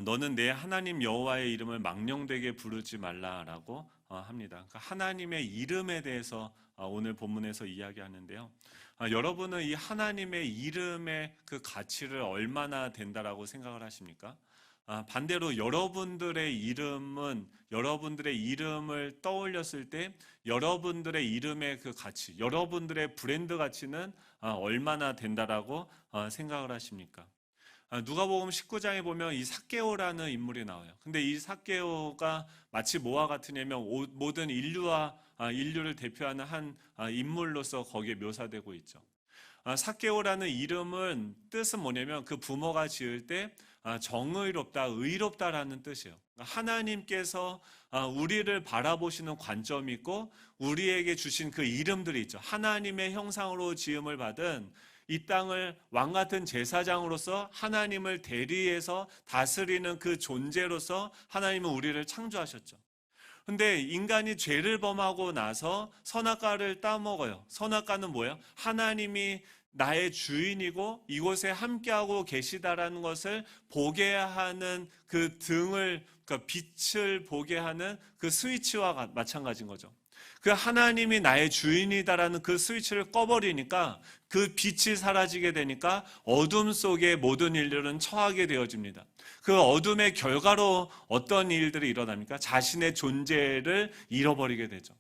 너는 내 하나님 여호와의 이름을 망령되게 부르지 말라라고 합니다. 그러니까 하나님의 이름에 대해서 오늘 본문에서 이야기하는데요. 여러분은 이 하나님의 이름의 그 가치를 얼마나 된다라고 생각을 하십니까? 반대로 여러분들의 이름은 여러분들의 이름을 떠올렸을 때 여러분들의 이름의 그 가치, 여러분들의 브랜드 가치는 얼마나 된다라고 생각을 하십니까? 누가복음 19장에 보면 이 삭개오라는 인물이 나와요. 근데 이 삭개오가 마치 뭐와 같으냐면 모든 인류를 대표하는 한 인물로서 거기에 묘사되고 있죠. 삭개오라는 이름은 뜻은 뭐냐면 그 부모가 지을 때 정의롭다, 의롭다라는 뜻이에요. 하나님께서 우리를 바라보시는 관점이 있고 우리에게 주신 그 이름들이 있죠. 하나님의 형상으로 지음을 받은 이 땅을 왕같은 제사장으로서 하나님을 대리해서 다스리는 그 존재로서 하나님은 우리를 창조하셨죠. 근데 인간이 죄를 범하고 나서 선악과를 따먹어요. 선악과는 뭐예요? 하나님이 나의 주인이고 이곳에 함께하고 계시다라는 것을 보게 하는 그 등을, 그러니까 빛을 보게 하는 그 스위치와 마찬가지인 거죠. 그 하나님이 나의 주인이다라는 그 스위치를 꺼버리니까 그 빛이 사라지게 되니까 어둠 속에 모든 일들은 처하게 되어집니다. 그 어둠의 결과로 어떤 일들이 일어납니까? 자신의 존재를 잃어버리게 되죠.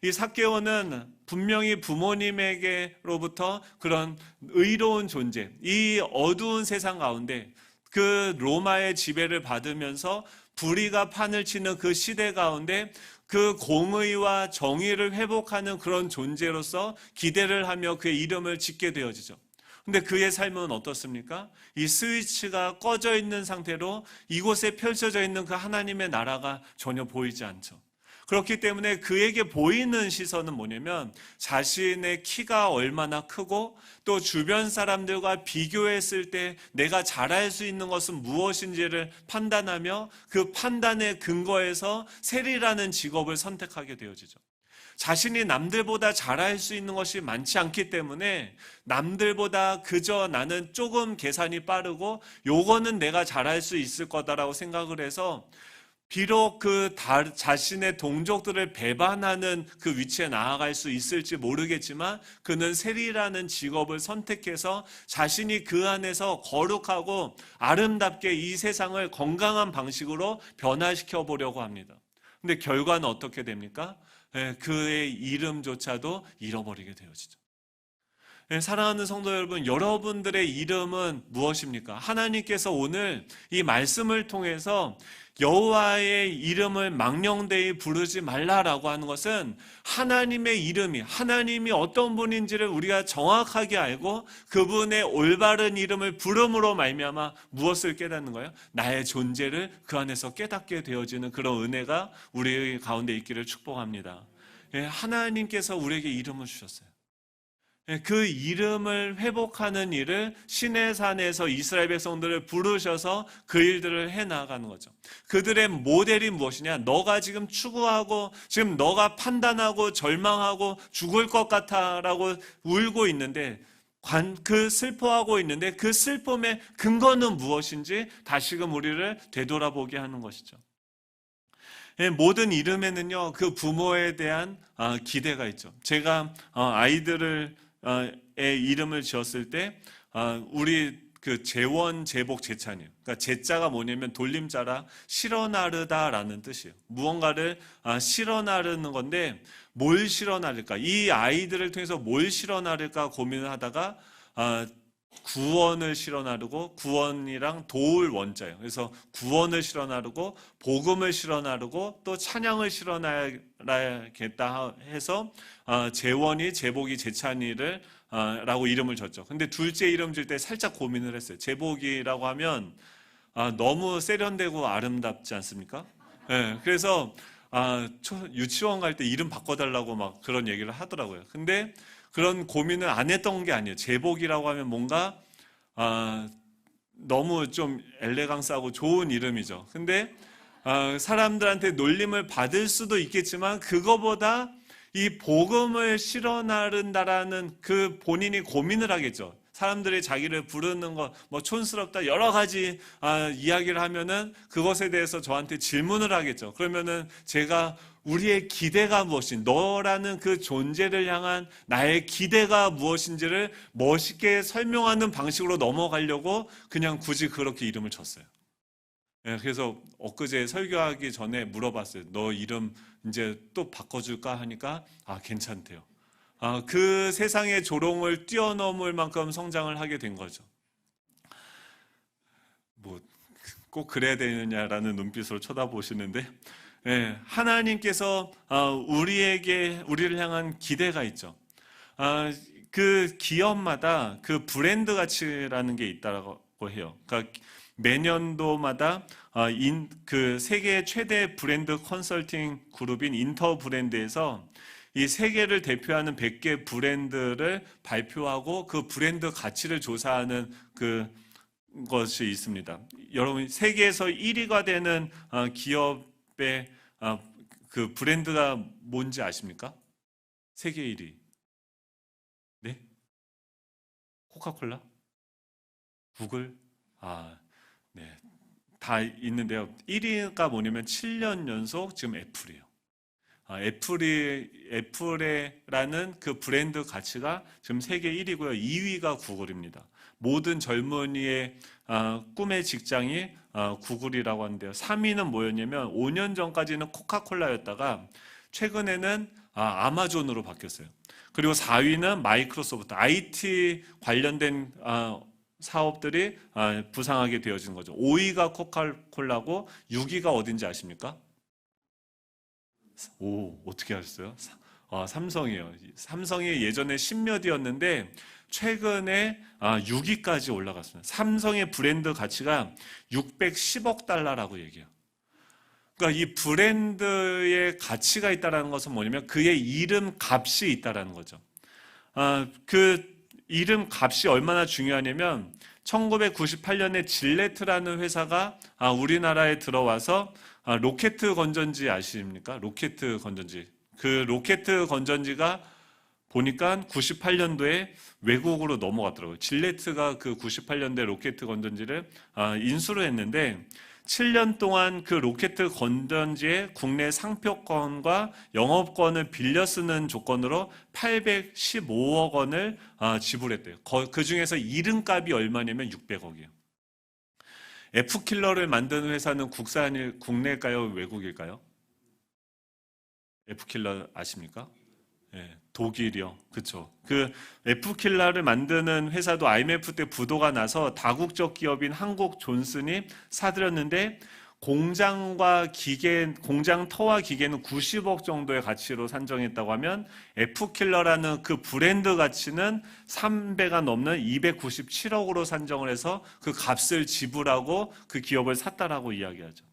이 삭개오는 분명히 부모님에게로부터 그런 의로운 존재, 이 어두운 세상 가운데 그 로마의 지배를 받으면서 불의가 판을 치는 그 시대 가운데 그 공의와 정의를 회복하는 그런 존재로서 기대를 하며 그의 이름을 짓게 되어지죠. 근데 그의 삶은 어떻습니까? 이 스위치가 꺼져 있는 상태로 이곳에 펼쳐져 있는 그 하나님의 나라가 전혀 보이지 않죠. 그렇기 때문에 그에게 보이는 시선은 뭐냐면 자신의 키가 얼마나 크고 또 주변 사람들과 비교했을 때 내가 잘할 수 있는 것은 무엇인지를 판단하며 그 판단의 근거에서 세리라는 직업을 선택하게 되어지죠. 자신이 남들보다 잘할 수 있는 것이 많지 않기 때문에 남들보다 그저 나는 조금 계산이 빠르고 요거는 내가 잘할 수 있을 거다라고 생각을 해서 비록 자신의 동족들을 배반하는 그 위치에 나아갈 수 있을지 모르겠지만 그는 세리라는 직업을 선택해서 자신이 그 안에서 거룩하고 아름답게 이 세상을 건강한 방식으로 변화시켜 보려고 합니다. 근데 결과는 어떻게 됩니까? 그의 이름조차도 잃어버리게 되어지죠. 사랑하는 성도 여러분, 여러분들의 이름은 무엇입니까? 하나님께서 오늘 이 말씀을 통해서 여호와의 이름을 망령되이 부르지 말라라고 하는 것은 하나님의 이름이, 하나님이 어떤 분인지를 우리가 정확하게 알고 그분의 올바른 이름을 부름으로 말미암아 무엇을 깨닫는 거예요? 나의 존재를 그 안에서 깨닫게 되어지는 그런 은혜가 우리 가운데 있기를 축복합니다. 하나님께서 우리에게 이름을 주셨어요. 그 이름을 회복하는 일을 시내산에서 이스라엘 백성들을 부르셔서 그 일들을 해나가는 거죠. 그들의 모델이 무엇이냐? 너가 지금 추구하고 지금 너가 판단하고 절망하고 죽을 것 같아라고 울고 있는데 그 슬퍼하고 있는데 그 슬픔의 근거는 무엇인지 다시금 우리를 되돌아보게 하는 것이죠. 모든 이름에는요 그 부모에 대한 기대가 있죠. 제가 아이들의 이름을 지었을 때 우리 그 재원, 제복, 제찬이에요. 그러니까 제자가 뭐냐면 돌림자라 실어나르다라는 뜻이에요. 무언가를 실어나르는 건데 뭘 실어나를까? 이 아이들을 통해서 뭘 실어나를까 고민을 하다가 구원을 실어나르고 구원이랑 도울 원자예요. 그래서 구원을 실어나르고 복음을 실어나르고 또 찬양을 실어나르겠다 해서 재원이, 제복이, 제찬이를 라고 이름을 줬죠. 근데 둘째 이름 줄 때 살짝 고민을 했어요. 제복이라고 하면 너무 세련되고 아름답지 않습니까? 네, 그래서 유치원 갈 때 이름 바꿔달라고 막 그런 얘기를 하더라고요. 근데 그런 고민을 안 했던 게 아니에요. 제복이라고 하면 뭔가 너무 좀 엘레강스하고 좋은 이름이죠. 근데 사람들한테 놀림을 받을 수도 있겠지만 그거보다 이 복음을 실어나른다라는 그 본인이 고민을 하겠죠. 사람들이 자기를 부르는 거 뭐 촌스럽다 여러 가지 이야기를 하면은 그것에 대해서 저한테 질문을 하겠죠. 그러면은 제가 우리의 기대가 무엇인, 너라는 그 존재를 향한 나의 기대가 무엇인지를 멋있게 설명하는 방식으로 넘어가려고 그냥 굳이 그렇게 이름을 줬어요. 그래서 엊그제 설교하기 전에 물어봤어요. 너 이름 이제 또 바꿔줄까 하니까 괜찮대요. 그 세상의 조롱을 뛰어넘을 만큼 성장을 하게 된 거죠. 뭐 꼭 그래야 되느냐라는 눈빛으로 쳐다보시는데, 하나님께서 우리를 향한 기대가 있죠. 그 기업마다 그 브랜드 가치라는 게 있다고 해요. 그러니까 매년도마다 그 세계 최대 브랜드 컨설팅 그룹인 인터 브랜드에서 이 세계를 대표하는 100개 브랜드를 발표하고 그 브랜드 가치를 조사하는 것이 있습니다. 여러분, 세계에서 1위가 되는 기업의 그 브랜드가 뭔지 아십니까? 세계 1위. 네? 코카콜라? 구글? 네. 다 있는데요. 1위가 뭐냐면 7년 연속 지금 애플이에요. 애플이라는 그 브랜드 가치가 지금 세계 1위고요. 2위가 구글입니다. 모든 젊은이의 꿈의 직장이 구글이라고 하는데요. 3위는 뭐였냐면 5년 전까지는 코카콜라였다가 최근에는 아마존으로 바뀌었어요. 그리고 4위는 마이크로소프트, IT 관련된 사업들이 부상하게 되어진 거죠. 5위가 코카콜라고 6위가 어딘지 아십니까? 어떻게 아셨어요? 삼성이에요. 삼성이 예전에 10몇이었는데 최근에 6위까지 올라갔습니다. 삼성의 브랜드 가치가 610억 달러라고 얘기해요. 그러니까 이 브랜드의 가치가 있다는 것은 뭐냐면 그의 이름 값이 있다는 거죠. 그 이름 값이 얼마나 중요하냐면 1998년에 질레트라는 회사가 우리나라에 들어와서 로켓 건전지 아십니까? 로켓 건전지. 그 로켓 건전지가 보니까 98년도에 외국으로 넘어갔더라고요. 질레트가 그 98년도에 로켓 건전지를 인수를 했는데 7년 동안 그 로켓 건전지의 국내 상표권과 영업권을 빌려 쓰는 조건으로 815억 원을 지불했대요. 그 중에서 이름값이 얼마냐면 600억이에요. F킬러를 만드는 회사는 국내일까요? 외국일까요? F킬러 아십니까? 독일이요. 그렇죠. 그 F킬러를 만드는 회사도 IMF 때 부도가 나서 다국적 기업인 한국 존슨이 사들였는데 공장 터와 기계는 90억 정도의 가치로 산정했다고 하면 F킬러라는 그 브랜드 가치는 3배가 넘는 297억으로 산정을 해서 그 값을 지불하고 그 기업을 샀다라고 이야기하죠.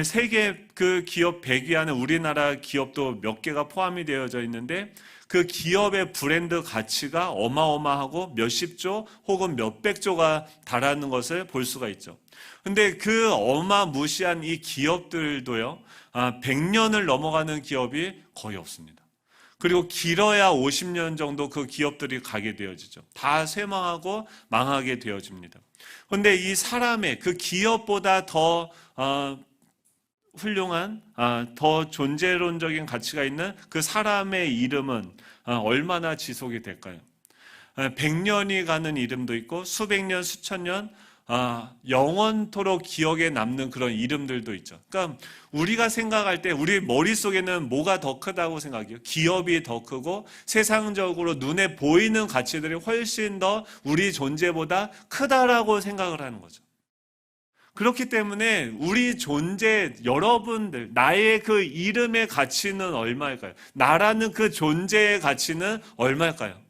세계 그 기업 100위 안에 우리나라 기업도 몇 개가 포함이 되어져 있는데 그 기업의 브랜드 가치가 어마어마하고 몇십조 혹은 몇백조가 달하는 것을 볼 수가 있죠. 근데 그 어마무시한 이 기업들도요, 100년을 넘어가는 기업이 거의 없습니다. 그리고 길어야 50년 정도 그 기업들이 가게 되어지죠. 다 쇠망하고 망하게 되어집니다. 근데 이 사람의 그 기업보다 더 훌륭한, 더 존재론적인 가치가 있는 그 사람의 이름은 얼마나 지속이 될까요? 100년이 가는 이름도 있고 수백 년, 수천 년 영원토록 기억에 남는 그런 이름들도 있죠. 그러니까 우리가 생각할 때 우리 머릿속에는 뭐가 더 크다고 생각해요? 기업이 더 크고 세상적으로 눈에 보이는 가치들이 훨씬 더 우리 존재보다 크다라고 생각을 하는 거죠. 그렇기 때문에 우리 존재, 여러분들, 나의 그 이름의 가치는 얼마일까요? 나라는 그 존재의 가치는 얼마일까요?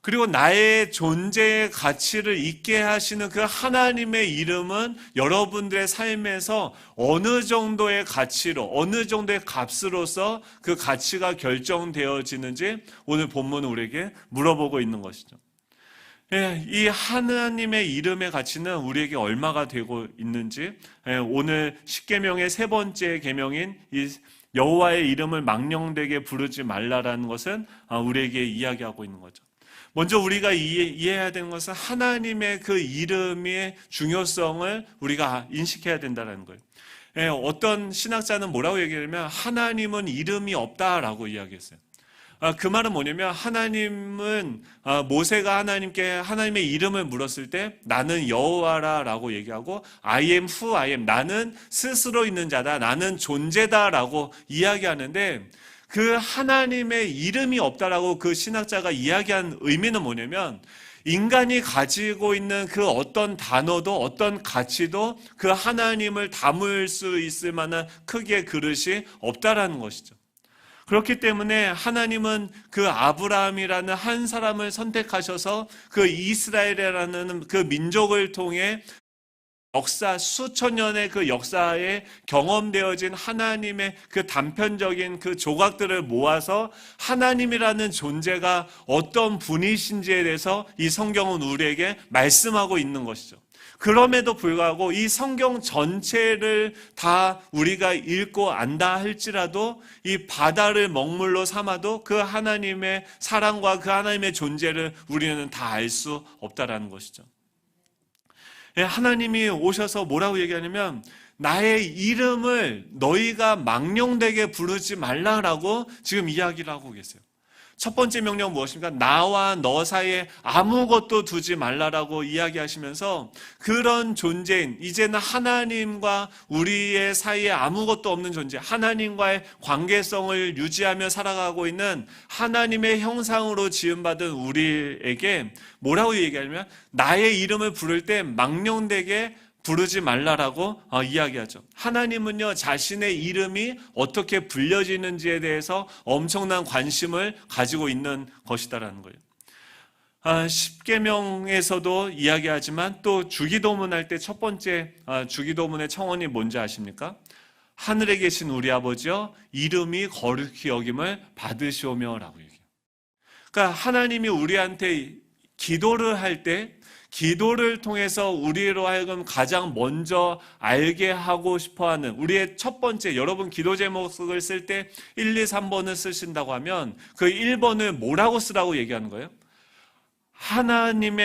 그리고 나의 존재의 가치를 있게 하시는 그 하나님의 이름은 여러분들의 삶에서 어느 정도의 가치로, 어느 정도의 값으로서 그 가치가 결정되어지는지 오늘 본문은 우리에게 물어보고 있는 것이죠. 이 하나님의 이름의 가치는 우리에게 얼마가 되고 있는지 오늘 십계명의 세 번째 계명인 이 여호와의 이름을 망령되게 부르지 말라라는 것은 우리에게 이야기하고 있는 거죠. 먼저 우리가 이해해야 되는 것은 하나님의 그 이름의 중요성을 우리가 인식해야 된다는 거예요. 어떤 신학자는 뭐라고 얘기하냐면 하나님은 이름이 없다라고 이야기했어요. 그 말은 뭐냐면 하나님은 모세가 하나님께 하나님의 이름을 물었을 때 나는 여호와라라고 얘기하고 I am who I am, 나는 스스로 있는 자다, 나는 존재다라고 이야기하는데 그 하나님의 이름이 없다라고 그 신학자가 이야기한 의미는 뭐냐면 인간이 가지고 있는 그 어떤 단어도 어떤 가치도 그 하나님을 담을 수 있을 만한 크기의 그릇이 없다라는 것이죠. 그렇기 때문에 하나님은 그 아브라함이라는 한 사람을 선택하셔서 그 이스라엘이라는 그 민족을 통해 역사, 수천 년의 그 역사에 경험되어진 하나님의 그 단편적인 그 조각들을 모아서 하나님이라는 존재가 어떤 분이신지에 대해서 이 성경은 우리에게 말씀하고 있는 것이죠. 그럼에도 불구하고 이 성경 전체를 다 우리가 읽고 안다 할지라도 이 바다를 먹물로 삼아도 그 하나님의 사랑과 그 하나님의 존재를 우리는 다 알 수 없다라는 것이죠. 하나님이 오셔서 뭐라고 얘기하냐면 나의 이름을 너희가 망령되게 부르지 말라라고 지금 이야기를 하고 계세요. 첫 번째 명령은 무엇입니까? 나와 너 사이에 아무것도 두지 말라라고 이야기하시면서 그런 존재인, 이제는 하나님과 우리의 사이에 아무것도 없는 존재, 하나님과의 관계성을 유지하며 살아가고 있는 하나님의 형상으로 지음받은 우리에게 뭐라고 얘기하냐면 나의 이름을 부를 때 망령되게 부르지 말라라고 이야기하죠. 하나님은요, 자신의 이름이 어떻게 불려지는지에 대해서 엄청난 관심을 가지고 있는 것이다라는 거예요. 십계명에서도 이야기하지만 또 주기도문 할 때 첫 번째 주기도문의 청원이 뭔지 아십니까? 하늘에 계신 우리 아버지여 이름이 거룩히 여김을 받으시오며라고 얘기해요. 그러니까 하나님이 우리한테 기도를 할 때 기도를 통해서 우리로 하여금 가장 먼저 알게 하고 싶어하는 우리의 첫 번째, 여러분 기도 제목을 쓸 때 1, 2, 3번을 쓰신다고 하면 그 1번을 뭐라고 쓰라고 얘기하는 거예요? 하나님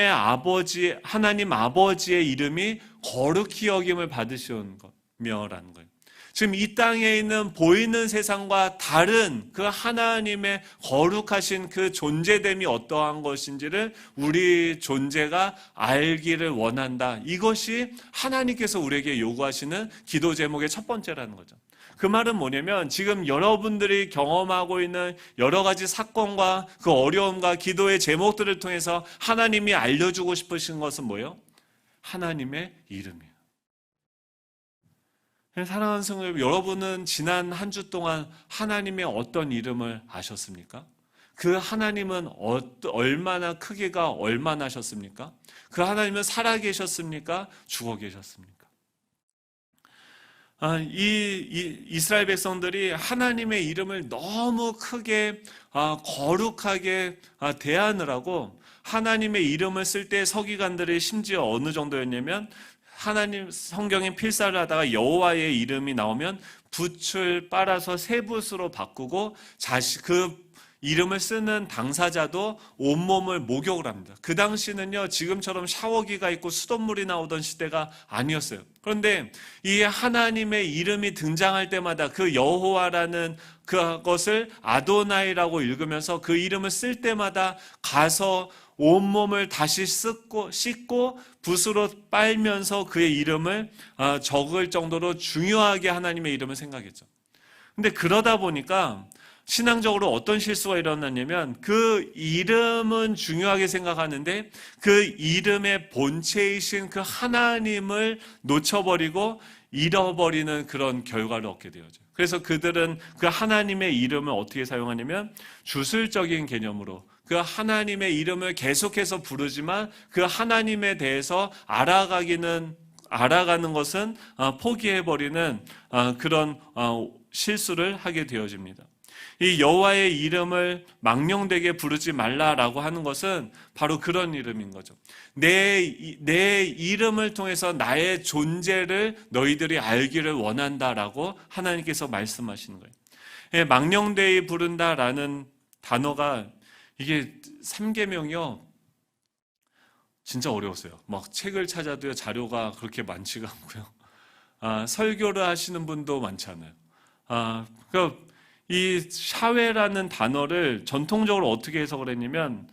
아버지의 이름이 거룩히 여김을 받으시는 거며라는 거예요. 지금 이 땅에 있는 보이는 세상과 다른 그 하나님의 거룩하신 그 존재됨이 어떠한 것인지를 우리 존재가 알기를 원한다. 이것이 하나님께서 우리에게 요구하시는 기도 제목의 첫 번째라는 거죠. 그 말은 뭐냐면 지금 여러분들이 경험하고 있는 여러 가지 사건과 그 어려움과 기도의 제목들을 통해서 하나님이 알려주고 싶으신 것은 뭐예요? 하나님의 이름이에요. 사랑하는 성도 여러분, 여러분은 지난 한 주 동안 하나님의 어떤 이름을 아셨습니까? 그 하나님은 얼마나 크기가 얼마나 하셨습니까? 그 하나님은 살아계셨습니까? 죽어 계셨습니까? 이스라엘 백성들이 하나님의 이름을 너무 크게 거룩하게 대하느라고 하나님의 이름을 쓸 때 서기관들이 심지어 어느 정도였냐면 하나님 성경에 필사를 하다가 여호와의 이름이 나오면 붓을 빨아서 세 붓으로 바꾸고 그 이름을 쓰는 당사자도 온몸을 목욕을 합니다. 그 당시는요, 지금처럼 샤워기가 있고 수돗물이 나오던 시대가 아니었어요. 그런데 이 하나님의 이름이 등장할 때마다 그 여호와라는 그것을 아도나이라고 읽으면서 그 이름을 쓸 때마다 가서 온몸을 다시 씻고 붓으로 빨면서 그의 이름을 적을 정도로 중요하게 하나님의 이름을 생각했죠. 근데 그러다 보니까 신앙적으로 어떤 실수가 일어났냐면 그 이름은 중요하게 생각하는데 그 이름의 본체이신 그 하나님을 놓쳐버리고 잃어버리는 그런 결과를 얻게 되어져요. 그래서 그들은 그 하나님의 이름을 어떻게 사용하냐면 주술적인 개념으로 그 하나님의 이름을 계속해서 부르지만 그 하나님에 대해서 알아가는 것은 포기해버리는 그런 실수를 하게 되어집니다. 이 여호와의 이름을 망령되게 부르지 말라라고 하는 것은 바로 그런 이름인 거죠. 내 이름을 통해서 나의 존재를 너희들이 알기를 원한다라고 하나님께서 말씀하시는 거예요. 망령되이 부른다라는 단어가 이게 3계명이요. 진짜 어려웠어요. 막 책을 찾아도요, 자료가 그렇게 많지가 않고요. 설교를 하시는 분도 많지 않아요. 그러니까 이 샤훼라는 단어를 전통적으로 어떻게 해석을 했냐면,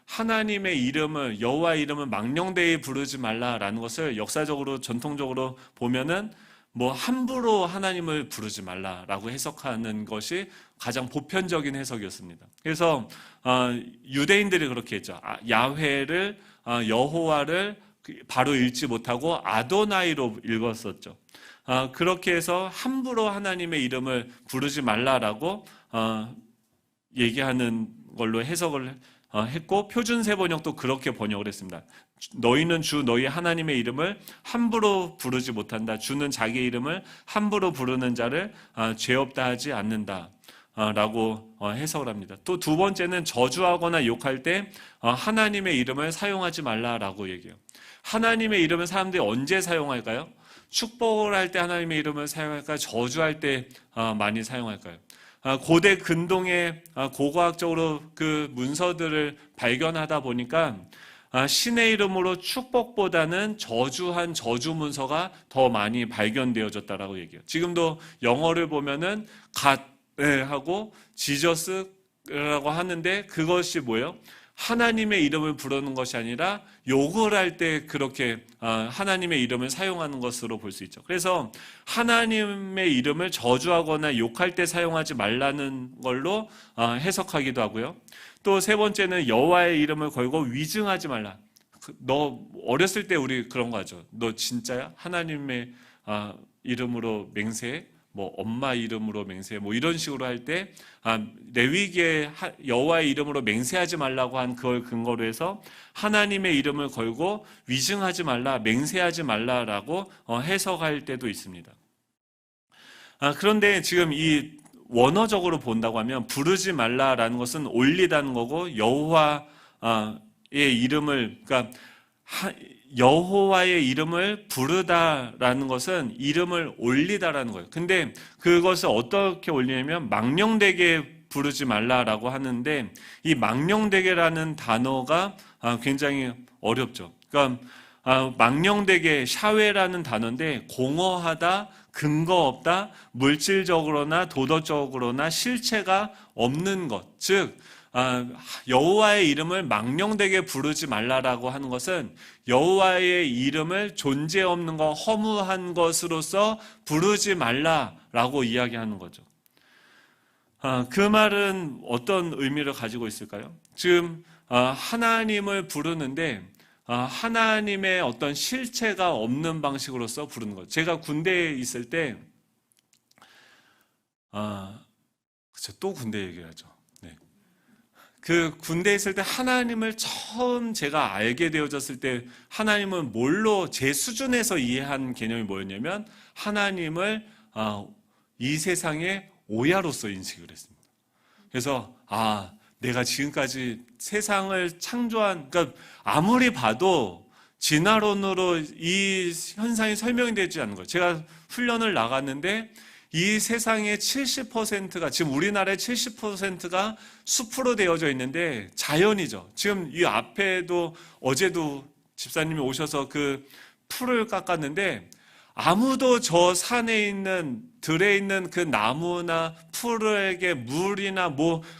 하나님의 이름을, 여호와의 이름을 망령되이 부르지 말라라는 것을 역사적으로 전통적으로 보면은 함부로 하나님을 부르지 말라라고 해석하는 것이 가장 보편적인 해석이었습니다. 그래서 유대인들이 그렇게 했죠. 야훼를, 여호와를 바로 읽지 못하고 아도나이로 읽었었죠. 그렇게 해서 함부로 하나님의 이름을 부르지 말라라고 얘기하는 걸로 해석을 했고, 표준세 번역도 그렇게 번역을 했습니다. 너희는 주 너희 하나님의 이름을 함부로 부르지 못한다. 주는 자기 이름을 함부로 부르는 자를 죄 없다 하지 않는다 라고 해석을 합니다. 또 두 번째는 저주하거나 욕할 때 하나님의 이름을 사용하지 말라라고 얘기해요. 하나님의 이름을 사람들이 언제 사용할까요? 축복을 할 때 하나님의 이름을 사용할까요? 저주할 때 많이 사용할까요? 고대 근동의 고고학적으로 그 문서들을 발견하다 보니까 신의 이름으로 축복보다는 저주한 저주 문서가 더 많이 발견되어졌다라고 얘기해요. 지금도 영어를 보면은 갓하고 지저스라고 하는데, 그것이 뭐예요? 하나님의 이름을 부르는 것이 아니라 욕을 할 때 그렇게 하나님의 이름을 사용하는 것으로 볼 수 있죠. 그래서 하나님의 이름을 저주하거나 욕할 때 사용하지 말라는 걸로 해석하기도 하고요. 또 세 번째는 여호와의 이름을 걸고 위증하지 말라. 너 어렸을 때 우리 그런 거 하죠. 너 진짜야? 하나님의 이름으로 맹세해? 엄마 이름으로 맹세해? 이런 식으로 할 때 레위기에 여호와의 이름으로 맹세하지 말라고 한 그걸 근거로 해서 하나님의 이름을 걸고 위증하지 말라, 맹세하지 말라라고 해석할 때도 있습니다. 그런데 지금 이 원어적으로 본다고 하면 부르지 말라라는 것은 올리다는 거고, 여호와의 이름을, 그러니까 여호와의 이름을 부르다라는 것은 이름을 올리다라는 거예요. 근데 그것을 어떻게 올리냐면 망령되게 부르지 말라라고 하는데, 이 망령되게라는 단어가 굉장히 어렵죠. 그러니까 망령되게, 샤훼라는 단어인데 공허하다, 근거 없다, 물질적으로나 도덕적으로나 실체가 없는 것, 즉 여호와의 이름을 망령되게 부르지 말라라고 하는 것은 여호와의 이름을 존재 없는 것, 허무한 것으로서 부르지 말라라고 이야기하는 거죠. 그 말은 어떤 의미를 가지고 있을까요? 지금 하나님을 부르는데 하나님의 어떤 실체가 없는 방식으로서 부르는 거죠. 제가 군대에 있을 때, 그쵸, 또 군대 얘기하죠. 네. 그 군대에 있을 때 하나님을 처음 제가 알게 되어졌을 때, 하나님은 뭘로 제 수준에서 이해한 개념이 뭐였냐면, 하나님을 이 세상의 오야로서 인식을 했습니다. 그래서 내가 지금까지 세상을 창조한, 그러니까 아무리 봐도 진화론으로 이 현상이 설명이 되지 않는 거예요. 제가 훈련을 나갔는데 이 세상의 70%가, 지금 우리나라의 70%가 숲으로 되어져 있는데 자연이죠. 지금 이 앞에도 어제도 집사님이 오셔서 그 풀을 깎았는데 아무도 저 산에 있는, 들에 있는 그 나무나 풀에게 물이나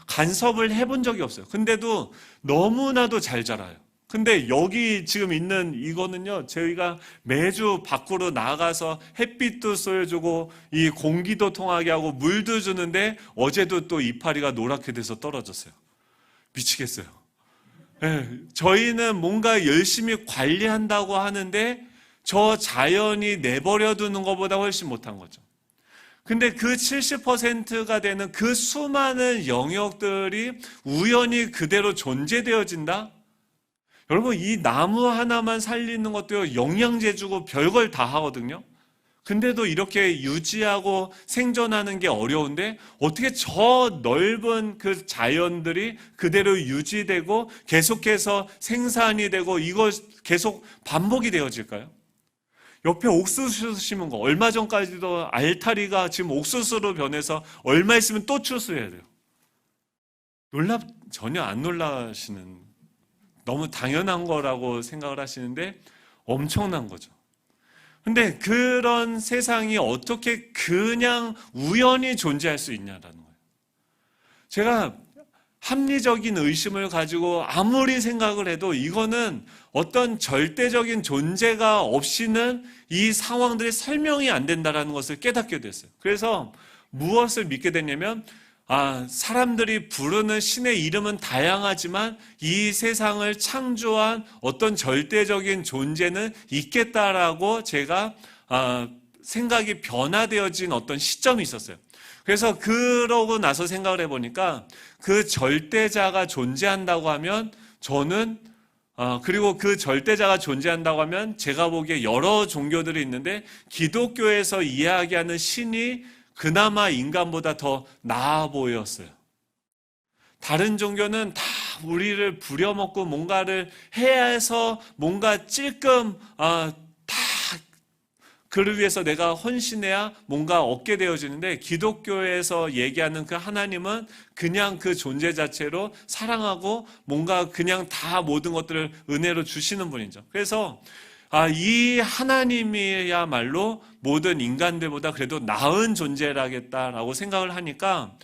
간섭을 해본 적이 없어요. 근데도 너무나도 잘 자라요. 근데 여기 지금 있는 이거는요, 저희가 매주 밖으로 나가서 햇빛도 쏘여주고 이 공기도 통하게 하고 물도 주는데 어제도 또 이파리가 노랗게 돼서 떨어졌어요. 미치겠어요. 네, 저희는 뭔가 열심히 관리한다고 하는데 저 자연이 내버려 두는 것보다 훨씬 못한 거죠. 근데 그 70%가 되는 그 수많은 영역들이 우연히 그대로 존재되어진다? 여러분, 이 나무 하나만 살리는 것도 영양제 주고 별걸 다 하거든요. 근데도 이렇게 유지하고 생존하는 게 어려운데 어떻게 저 넓은 그 자연들이 그대로 유지되고 계속해서 생산이 되고 이거 계속 반복이 되어질까요? 옆에 옥수수 심은 거, 얼마 전까지도 알타리가 지금 옥수수로 변해서 얼마 있으면 또 추수해야 돼요. 전혀 안 놀라시는, 너무 당연한 거라고 생각을 하시는데 엄청난 거죠. 근데 그런 세상이 어떻게 그냥 우연히 존재할 수 있냐라는 거예요. 제가 합리적인 의심을 가지고 아무리 생각을 해도 이거는 어떤 절대적인 존재가 없이는 이 상황들이 설명이 안 된다는 것을 깨닫게 됐어요. 그래서 무엇을 믿게 됐냐면, 사람들이 부르는 신의 이름은 다양하지만 이 세상을 창조한 어떤 절대적인 존재는 있겠다라고 제가 생각이 변화되어진 어떤 시점이 있었어요. 그래서 그러고 나서 생각을 해보니까 그 절대자가 존재한다고 하면 저는 그리고 그 절대자가 존재한다고 하면 제가 보기에 여러 종교들이 있는데 기독교에서 이야기하는 신이 그나마 인간보다 더 나아 보였어요. 다른 종교는 다 우리를 부려먹고 뭔가를 해야 해서 뭔가 찔끔 그를 위해서 내가 헌신해야 뭔가 얻게 되어지는데, 기독교에서 얘기하는 그 하나님은 그냥 그 존재 자체로 사랑하고 뭔가 그냥 다 모든 것들을 은혜로 주시는 분이죠. 그래서 이 하나님이야말로 모든 인간들보다 그래도 나은 존재라겠다라고 생각을 하니까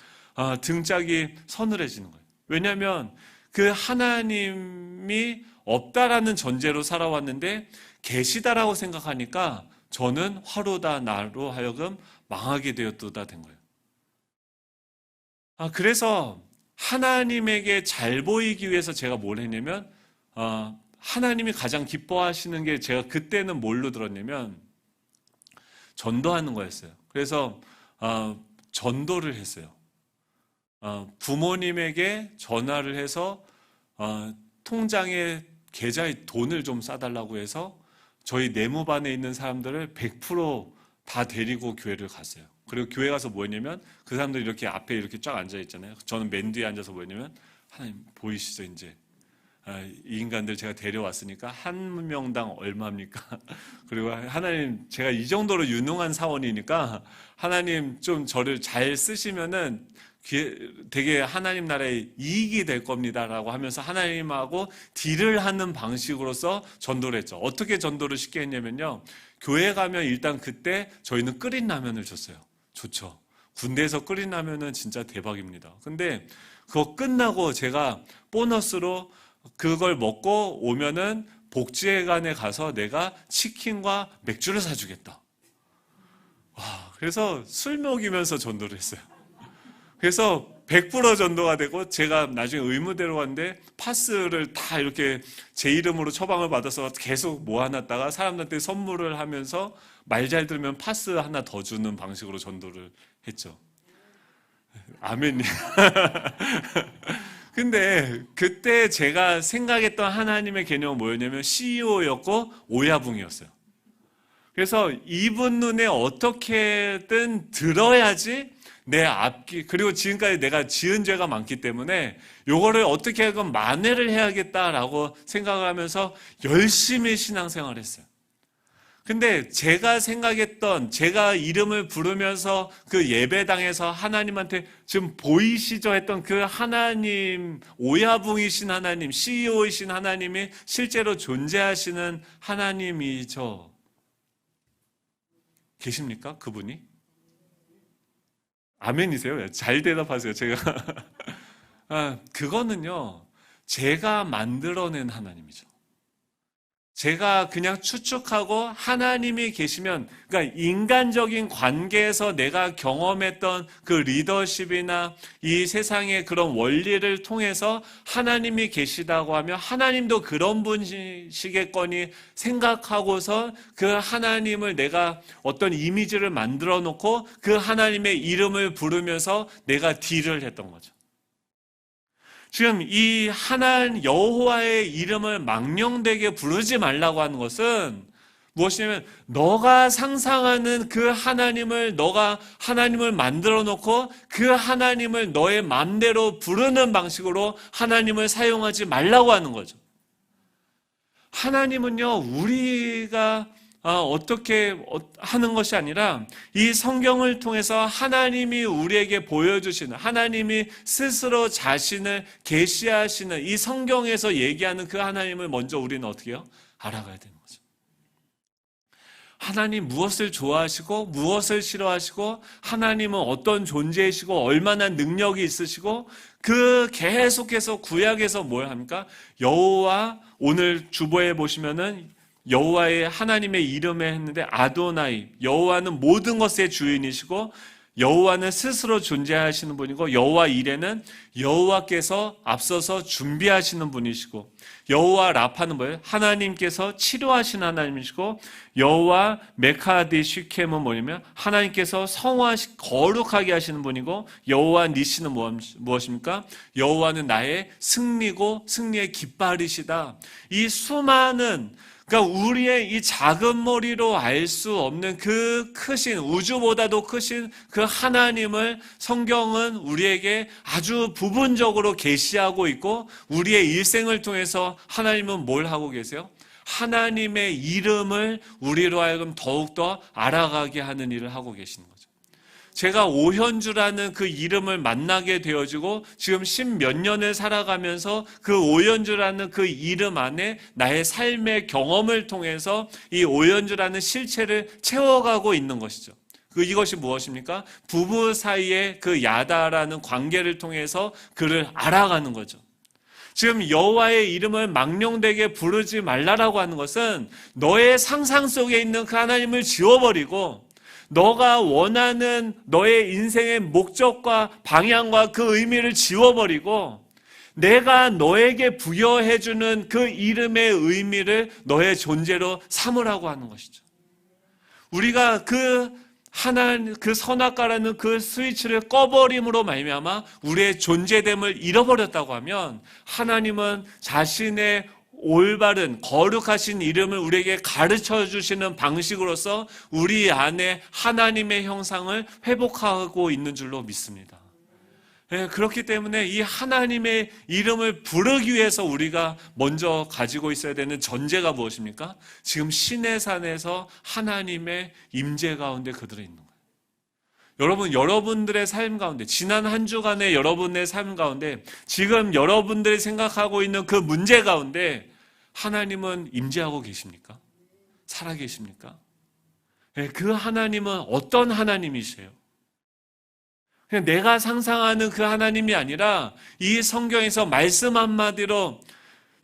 등짝이 서늘해지는 거예요. 왜냐하면 그 하나님이 없다라는 전제로 살아왔는데 계시다라고 생각하니까 저는 화로다 나로 하여금 망하게 되었도다 된 거예요. 그래서 하나님에게 잘 보이기 위해서 제가 뭘 했냐면, 하나님이 가장 기뻐하시는 게 제가 그때는 뭘로 들었냐면 전도하는 거였어요. 그래서 전도를 했어요. 부모님에게 전화를 해서 통장에 계좌에 돈을 좀 싸달라고 해서 저희 내무반에 있는 사람들을 100% 데리고 교회를 갔어요. 그리고 교회 가서 뭐 했냐면 그 사람들이 이렇게 앞에 이렇게 쫙 앉아 있잖아요. 저는 맨 뒤에 앉아서 뭐 했냐면, 하나님 보이시죠 이제 이 인간들 제가 데려왔으니까 한 명당 얼마입니까? 그리고 하나님 제가 이 정도로 유능한 사원이니까 하나님 좀 저를 잘 쓰시면은 되게 하나님 나라에 이익이 될 겁니다라고 하면서 하나님하고 딜을 하는 방식으로서 전도를 했죠. 어떻게 전도를 쉽게 했냐면요, 교회 가면 일단 그때 저희는 끓인 라면을 줬어요. 좋죠. 군대에서 끓인 라면은 진짜 대박입니다. 근데 그거 끝나고 제가 보너스로 그걸 먹고 오면은 복지회관에 가서 내가 치킨과 맥주를 사주겠다. 그래서 술 먹이면서 전도를 했어요. 그래서 100% 전도가 되고, 제가 나중에 의무대로 왔는데 파스를 다 이렇게 제 이름으로 처방을 받아서 계속 모아놨다가 사람들한테 선물을 하면서 말 잘 들으면 파스 하나 더 주는 방식으로 전도를 했죠. 아멘님. 근데 그때 제가 생각했던 하나님의 개념은 뭐였냐면 CEO였고 오야붕이었어요. 그래서 이분 눈에 어떻게든 들어야지 내 앞길, 그리고 지금까지 내가 지은 죄가 많기 때문에 요거를 어떻게 하건 만회를 해야겠다라고 생각을 하면서 열심히 신앙생활을 했어요. 근데 제가 생각했던, 제가 이름을 부르면서 그 예배당에서 하나님한테 지금 보이시죠 했던 그 하나님, 오야붕이신 하나님, CEO이신 하나님이 실제로 존재하시는 하나님이죠. 계십니까? 그분이? 아멘이세요? 잘 대답하세요. 제가 그거는요, 제가 만들어낸 하나님이죠. 제가 그냥 추측하고 하나님이 계시면, 그러니까 인간적인 관계에서 내가 경험했던 그 리더십이나 이 세상의 그런 원리를 통해서 하나님이 계시다고 하면 하나님도 그런 분이시겠거니 생각하고서 그 하나님을 내가 어떤 이미지를 만들어 놓고 그 하나님의 이름을 부르면서 내가 딜을 했던 거죠. 지금 이 여호와의 이름을 망령되게 부르지 말라고 하는 것은 무엇이냐면, 너가 상상하는 그 하나님을, 너가 하나님을 만들어 놓고 그 하나님을 너의 마음대로 부르는 방식으로 하나님을 사용하지 말라고 하는 거죠. 하나님은요, 우리가 어떻게 하는 것이 아니라 이 성경을 통해서 하나님이 우리에게 보여주시는, 하나님이 스스로 자신을 계시하시는 이 성경에서 얘기하는 그 하나님을 먼저 우리는 어떻게 해요? 알아가야 되는 거죠. 하나님 무엇을 좋아하시고 무엇을 싫어하시고 하나님은 어떤 존재이시고 얼마나 능력이 있으시고 그 계속해서 구약에서 뭘 합니까? 여호와, 오늘 주보에 보시면은 여호와의 하나님의 이름에 했는데 아도나이, 여호와는 모든 것의 주인이시고 여호와는 스스로 존재하시는 분이고 여호와 이레는 여호와께서 앞서서 준비하시는 분이시고 여호와 라파는 뭐예요? 하나님께서 치료하신 하나님이시고 여호와 메카디 시켐은 뭐냐면 하나님께서 거룩하게 하시는 분이고 여호와 니시는 무엇입니까? 여호와는 나의 승리고 승리의 깃발이시다. 이 수많은, 그러니까 우리의 이 작은 머리로 알 수 없는 그 크신, 우주보다도 크신 그 하나님을 성경은 우리에게 아주 부분적으로 계시하고 있고 우리의 일생을 통해서 하나님은 뭘 하고 계세요? 하나님의 이름을 우리로 하여금 더욱더 알아가게 하는 일을 하고 계시는 거죠. 제가 오현주라는 그 이름을 만나게 되어지고 지금 10몇 년을 살아가면서 그 오현주라는 그 이름 안에 나의 삶의 경험을 통해서 이 오현주라는 실체를 채워가고 있는 것이죠. 이것이 무엇입니까? 부부 사이의 그 야다라는 관계를 통해서 그를 알아가는 거죠. 지금 여호와의 이름을 망령되게 부르지 말라라고 하는 것은 너의 상상 속에 있는 그 하나님을 지워버리고 너가 원하는 너의 인생의 목적과 방향과 그 의미를 지워버리고 내가 너에게 부여해주는 그 이름의 의미를 너의 존재로 삼으라고 하는 것이죠. 우리가 그 선악과라는 그 스위치를 꺼버림으로 말미암아 우리의 존재됨을 잃어버렸다고 하면 하나님은 자신의 올바른 거룩하신 이름을 우리에게 가르쳐 주시는 방식으로서 우리 안에 하나님의 형상을 회복하고 있는 줄로 믿습니다. 그렇기 때문에 이 하나님의 이름을 부르기 위해서 우리가 먼저 가지고 있어야 되는 전제가 무엇입니까? 지금 신의 산에서 하나님의 임재 가운데 그들이 있는 거예요. 여러분, 여러분들의 삶 가운데, 지난 한 주간의 여러분의 삶 가운데, 지금 여러분들이 생각하고 있는 그 문제 가운데 하나님은 임재하고 계십니까? 살아 계십니까? 그 하나님은 어떤 하나님이세요? 그냥 내가 상상하는 그 하나님이 아니라 이 성경에서 말씀 한마디로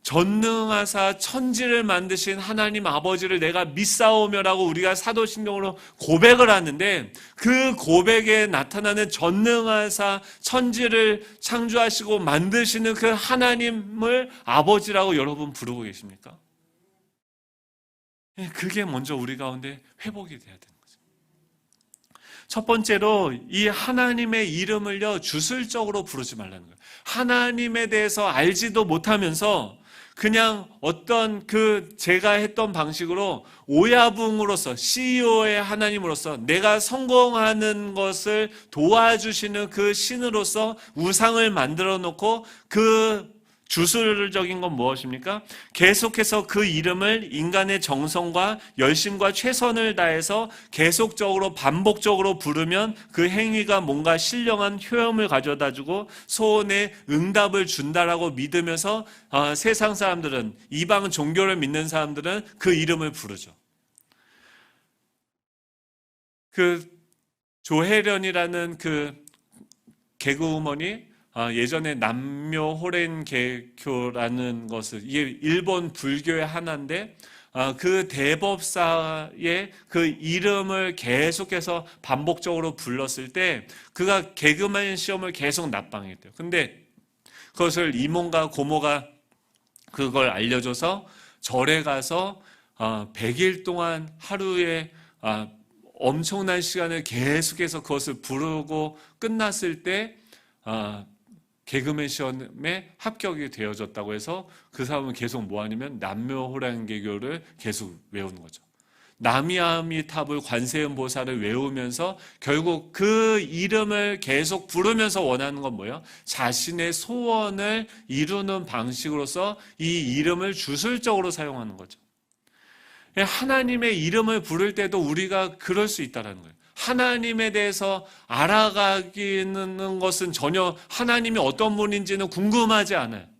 전능하사 천지를 만드신 하나님 아버지를 내가 믿사오며라고 우리가 사도신경으로 고백을 하는데 그 고백에 나타나는 전능하사 천지를 창조하시고 만드시는 그 하나님을 아버지라고 여러분 부르고 계십니까? 그게 먼저 우리 가운데 회복이 돼야 되는 거죠. 첫 번째로 이 하나님의 이름을요 주술적으로 부르지 말라는 거예요. 하나님에 대해서 알지도 못하면서 그냥 어떤 제가 했던 방식으로 오야붕으로서 CEO의 하나님으로서 내가 성공하는 것을 도와주시는 그 신으로서 우상을 만들어 놓고 그 주술적인 건 무엇입니까? 계속해서 그 이름을 인간의 정성과 열심과 최선을 다해서 계속적으로 반복적으로 부르면 그 행위가 뭔가 신령한 효험을 가져다주고 소원에 응답을 준다라고 믿으면서 세상 사람들은, 이방 종교를 믿는 사람들은 그 이름을 부르죠. 조혜련이라는 개그우먼이 예전에 남묘호렌 개교라는 것을, 이게 일본 불교의 하나인데 그 대법사의 그 이름을 계속해서 반복적으로 불렀을 때 그가 개그맨 시험을 계속 납방했대요. 근데 그것을 이모가 고모가 그걸 알려줘서 절에 가서 100일 동안 하루에 엄청난 시간을 계속해서 그것을 부르고 끝났을 때 개그맨 시험에 합격이 되어졌다고 해서 그 사람은 계속 뭐하냐면 남묘호랑개교를 계속 외우는 거죠. 나미아미탑을 관세음보살을 외우면서 결국 그 이름을 계속 부르면서 원하는 건 뭐예요? 자신의 소원을 이루는 방식으로서 이 이름을 주술적으로 사용하는 거죠. 하나님의 이름을 부를 때도 우리가 그럴 수 있다는 거예요. 하나님에 대해서 알아가기는 것은 전혀 하나님이 어떤 분인지는 궁금하지 않아요.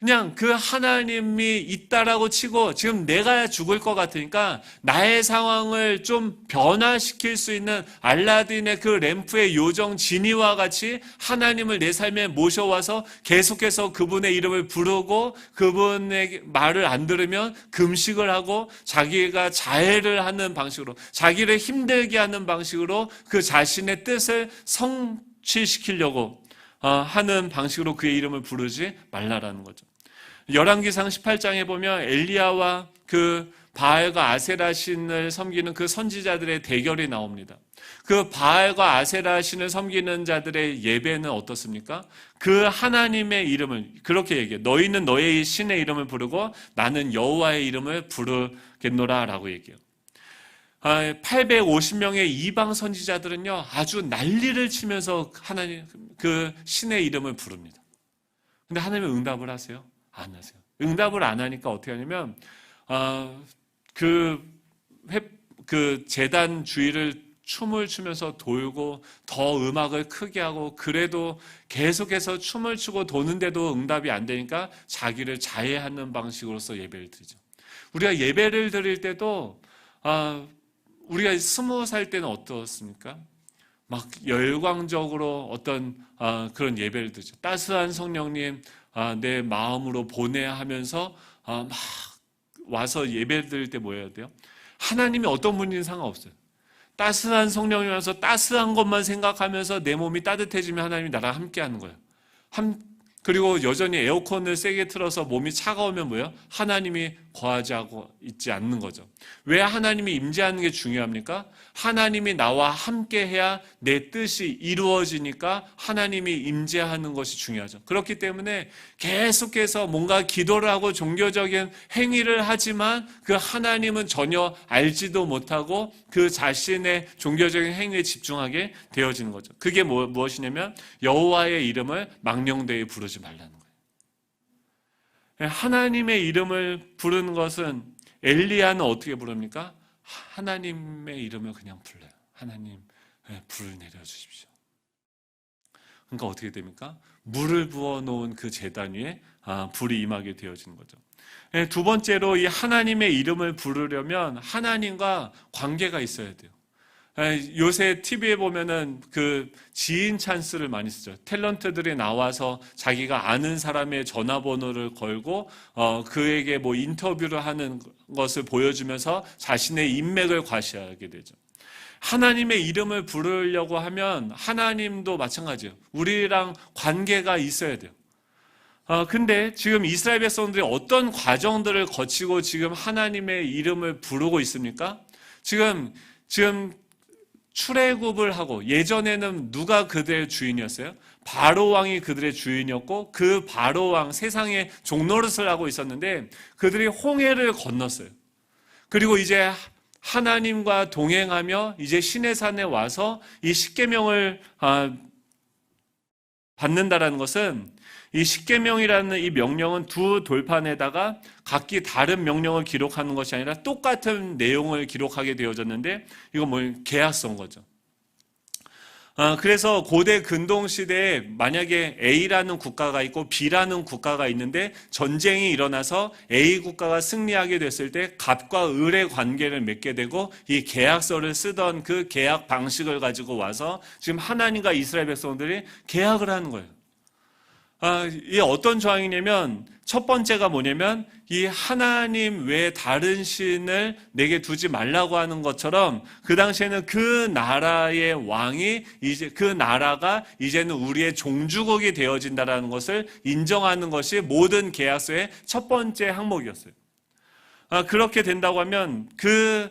그냥 그 하나님이 있다라고 치고 지금 내가 죽을 것 같으니까 나의 상황을 좀 변화시킬 수 있는 알라딘의 그 램프의 요정 지니와 같이 하나님을 내 삶에 모셔와서 계속해서 그분의 이름을 부르고 그분의 말을 안 들으면 금식을 하고 자기가 자해를 하는 방식으로 자기를 힘들게 하는 방식으로 그 자신의 뜻을 성취시키려고 하는 방식으로 그의 이름을 부르지 말라라는 거죠. 열왕기상 18장에 보면 엘리야와 그 바알과 아세라 신을 섬기는 그 선지자들의 대결이 나옵니다. 그 바알과 아세라 신을 섬기는 자들의 예배는 어떻습니까? 그 하나님의 이름을 그렇게 얘기해요. 너희는 너의 신의 이름을 부르고 나는 여호와의 이름을 부르겠노라 라고 얘기해요. 850명의 이방 선지자들은요 아주 난리를 치면서 하나님 그 신의 이름을 부릅니다. 근데 하나님은 응답을 하세요? 안 하세요. 응답을 안 하니까 어떻게 하냐면 그 제단 주위를 춤을 추면서 돌고 더 음악을 크게 하고 그래도 계속해서 춤을 추고 도는데도 응답이 안 되니까 자기를 자해하는 방식으로서 예배를 드리죠. 우리가 예배를 드릴 때도 우리가 20살 때는 어떻습니까? 막 열광적으로 어떤 그런 예배를 드리죠. 따스한 성령님 내 마음으로 보내야 하면서 막 와서 예배 드릴 때 뭐 해야 돼요? 하나님이 어떤 분인지 상관없어요. 따스한 성령이면서 따스한 것만 생각하면서 내 몸이 따뜻해지면 하나님이 나랑 함께 하는 거예요. 그리고 여전히 에어컨을 세게 틀어서 몸이 차가우면 뭐예요? 하나님이 거하지 하고 있지 않는 거죠. 왜 하나님이 임재하는 게 중요합니까? 하나님이 나와 함께 해야 내 뜻이 이루어지니까 하나님이 임재하는 것이 중요하죠. 그렇기 때문에 계속해서 뭔가 기도를 하고 종교적인 행위를 하지만 그 하나님은 전혀 알지도 못하고 그 자신의 종교적인 행위에 집중하게 되어지는 거죠. 그게 무엇이냐면 여호와의 이름을 망령되이 부르지 말라는 거예요. 하나님의 이름을 부르는 것은 엘리야는 어떻게 부릅니까? 하나님의 이름을 그냥 불러요. 하나님 불을 내려주십시오. 그러니까 어떻게 됩니까? 물을 부어놓은 그 제단 위에 불이 임하게 되어지는 거죠. 두 번째로 이 하나님의 이름을 부르려면 하나님과 관계가 있어야 돼요. 요새 TV에 보면은 그 지인 찬스를 많이 쓰죠. 탤런트들이 나와서 자기가 아는 사람의 전화번호를 걸고 그에게 뭐 인터뷰를 하는 것을 보여주면서 자신의 인맥을 과시하게 되죠. 하나님의 이름을 부르려고 하면 하나님도 마찬가지예요. 우리랑 관계가 있어야 돼요. 근데 지금 이스라엘 백성들이 어떤 과정들을 거치고 지금 하나님의 이름을 부르고 있습니까? 지금 출애굽을 하고 예전에는 누가 그들의 주인이었어요? 바로 왕이 그들의 주인이었고 그 바로 왕 세상에 종노릇을 하고 있었는데 그들이 홍해를 건넜어요. 그리고 이제 하나님과 동행하며 이제 시내산에 와서 이 십계명을 받는다라는 것은 이 십계명이라는 이 명령은 두 돌판에다가 각기 다른 명령을 기록하는 것이 아니라 똑같은 내용을 기록하게 되어졌는데 이건 뭐 계약서인 거죠. 그래서 고대 근동 시대에 만약에 A라는 국가가 있고 B라는 국가가 있는데 전쟁이 일어나서 A 국가가 승리하게 됐을 때 갑과 을의 관계를 맺게 되고 이 계약서를 쓰던 그 계약 방식을 가지고 와서 지금 하나님과 이스라엘 백성들이 계약을 하는 거예요. 이게 어떤 조항이냐면 첫 번째가 뭐냐면 이 하나님 외에 다른 신을 내게 두지 말라고 하는 것처럼 그 당시에는 그 나라의 왕이 이제 그 나라가 이제는 우리의 종주국이 되어진다라는 것을 인정하는 것이 모든 계약서의 첫 번째 항목이었어요. 그렇게 된다고 하면 그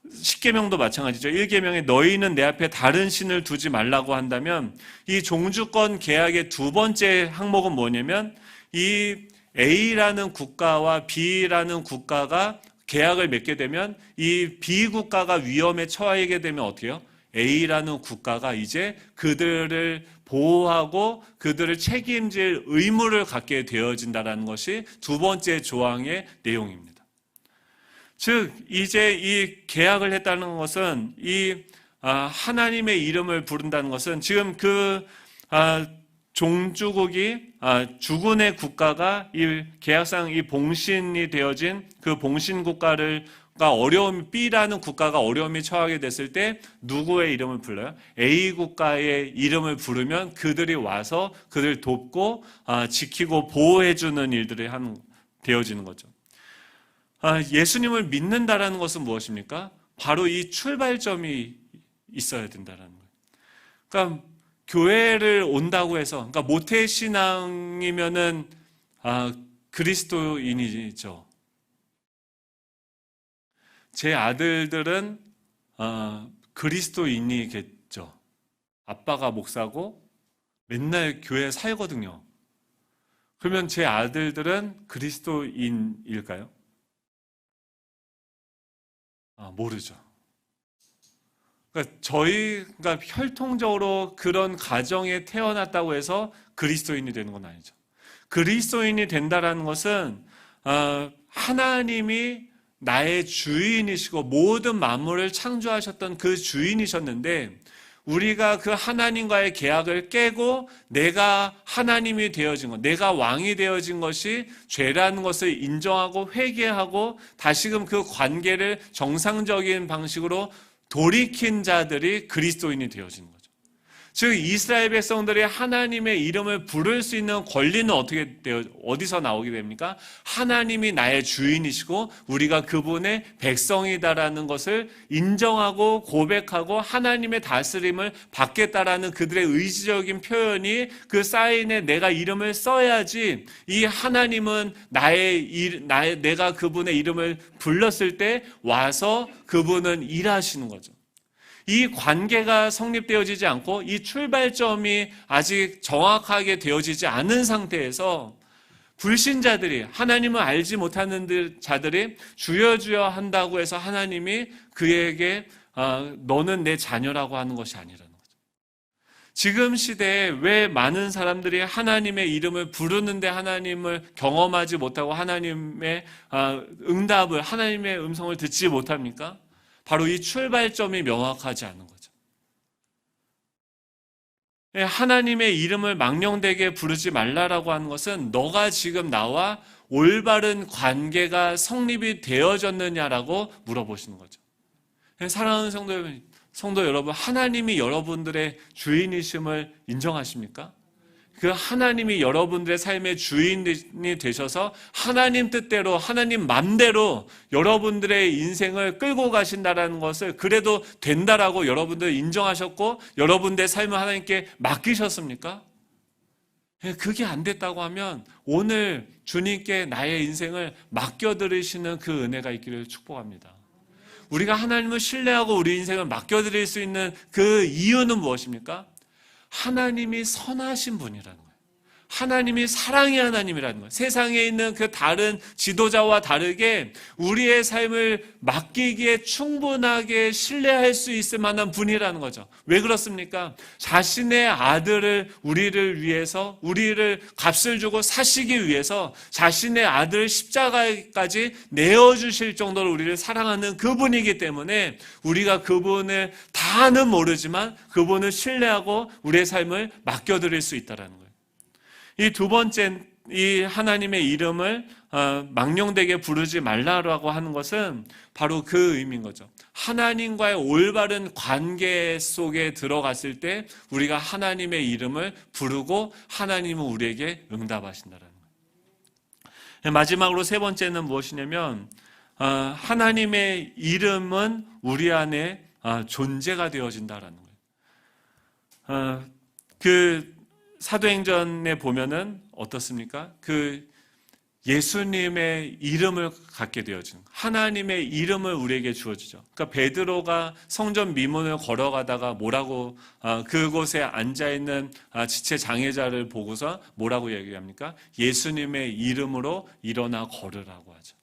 십계명도 마찬가지죠. 1계명에 너희는 내 앞에 다른 신을 두지 말라고 한다면 이 종주권 계약의 두 번째 항목은 뭐냐면 이 A라는 국가와 B라는 국가가 계약을 맺게 되면 이 B 국가가 위험에 처하게 되면 어떻게 해요? A라는 국가가 이제 그들을 보호하고 그들을 책임질 의무를 갖게 되어진다는 것이 두 번째 조항의 내용입니다. 즉 이제 이 계약을 했다는 것은 이 하나님의 이름을 부른다는 것은 지금 그 종주국이 주군의 국가가 이 계약상 이 봉신이 되어진 그 봉신 국가를 B라는 국가가 어려움이 처하게 됐을 때 누구의 이름을 불러요? A 국가의 이름을 부르면 그들이 와서 그들을 돕고 지키고 보호해주는 일들이 되어지는 거죠. 예수님을 믿는다라는 것은 무엇입니까? 바로 이 출발점이 있어야 된다는 거예요. 그러니까 교회를 온다고 해서, 그러니까 모태신앙이면은 그리스도인이죠. 제 아들들은 그리스도인이겠죠. 아빠가 목사고 맨날 교회에 살거든요. 그러면 제 아들들은 그리스도인일까요? 모르죠. 그러니까 저희가 혈통적으로 그런 가정에 태어났다고 해서 그리스도인이 되는 건 아니죠. 그리스도인이 된다라는 것은 하나님이 나의 주인이시고 모든 만물을 창조하셨던 그 주인이셨는데 우리가 그 하나님과의 계약을 깨고 내가 하나님이 되어진 것, 내가 왕이 되어진 것이 죄라는 것을 인정하고 회개하고 다시금 그 관계를 정상적인 방식으로 돌이킨 자들이 그리스도인이 되어진 거죠. 즉 이스라엘 백성들이 하나님의 이름을 부를 수 있는 권리는 어디서 나오게 됩니까? 하나님이 나의 주인이시고 우리가 그분의 백성이다라는 것을 인정하고 고백하고 하나님의 다스림을 받겠다라는 그들의 의지적인 표현이 그 사인에 내가 이름을 써야지 이 하나님은 내가 그분의 이름을 불렀을 때 와서 그분은 일하시는 거죠. 이 관계가 성립되어지지 않고 이 출발점이 아직 정확하게 되어지지 않은 상태에서 불신자들이 하나님을 알지 못하는 자들이 주여 주여 한다고 해서 하나님이 그에게 너는 내 자녀라고 하는 것이 아니라는 거죠. 지금 시대에 왜 많은 사람들이 하나님의 이름을 부르는데 하나님을 경험하지 못하고 하나님의 응답을 하나님의 음성을 듣지 못합니까? 바로 이 출발점이 명확하지 않은 거죠. 하나님의 이름을 망령되게 부르지 말라라고 하는 것은 너가 지금 나와 올바른 관계가 성립이 되어졌느냐라고 물어보시는 거죠. 사랑하는 성도 여러분, 하나님이 여러분들의 주인이심을 인정하십니까? 그 하나님이 여러분들의 삶의 주인이 되셔서 하나님 뜻대로 하나님 맘대로 여러분들의 인생을 끌고 가신다라는 것을 그래도 된다라고 여러분들 인정하셨고 여러분들의 삶을 하나님께 맡기셨습니까? 그게 안 됐다고 하면 오늘 주님께 나의 인생을 맡겨드리시는 그 은혜가 있기를 축복합니다. 우리가 하나님을 신뢰하고 우리 인생을 맡겨드릴 수 있는 그 이유는 무엇입니까? 하나님이 선하신 분이라는 거예요. 하나님이 사랑의 하나님이라는 거예요. 세상에 있는 그 다른 지도자와 다르게 우리의 삶을 맡기기에 충분하게 신뢰할 수 있을 만한 분이라는 거죠. 왜 그렇습니까? 자신의 아들을 우리를 위해서 우리를 값을 주고 사시기 위해서 자신의 아들을 십자가까지 내어주실 정도로 우리를 사랑하는 그분이기 때문에 우리가 그분을 다는 모르지만 그분을 신뢰하고 우리의 삶을 맡겨드릴 수 있다는 거예요. 이 두 번째, 이 하나님의 이름을 망령되게 부르지 말라라고 하는 것은 바로 그 의미인 거죠. 하나님과의 올바른 관계 속에 들어갔을 때 우리가 하나님의 이름을 부르고 하나님은 우리에게 응답하신다는 거예요. 마지막으로 세 번째는 무엇이냐면 하나님의 이름은 우리 안에 존재가 되어진다라는 거예요. 사도행전에 보면은 어떻습니까? 그 예수님의 이름을 갖게 되어진 하나님의 이름을 우리에게 주어주죠. 그러니까 베드로가 성전 미문을 걸어가다가 뭐라고 그곳에 앉아 있는 지체 장애자를 보고서 뭐라고 얘기합니까? 예수님의 이름으로 일어나 걸으라고 하죠.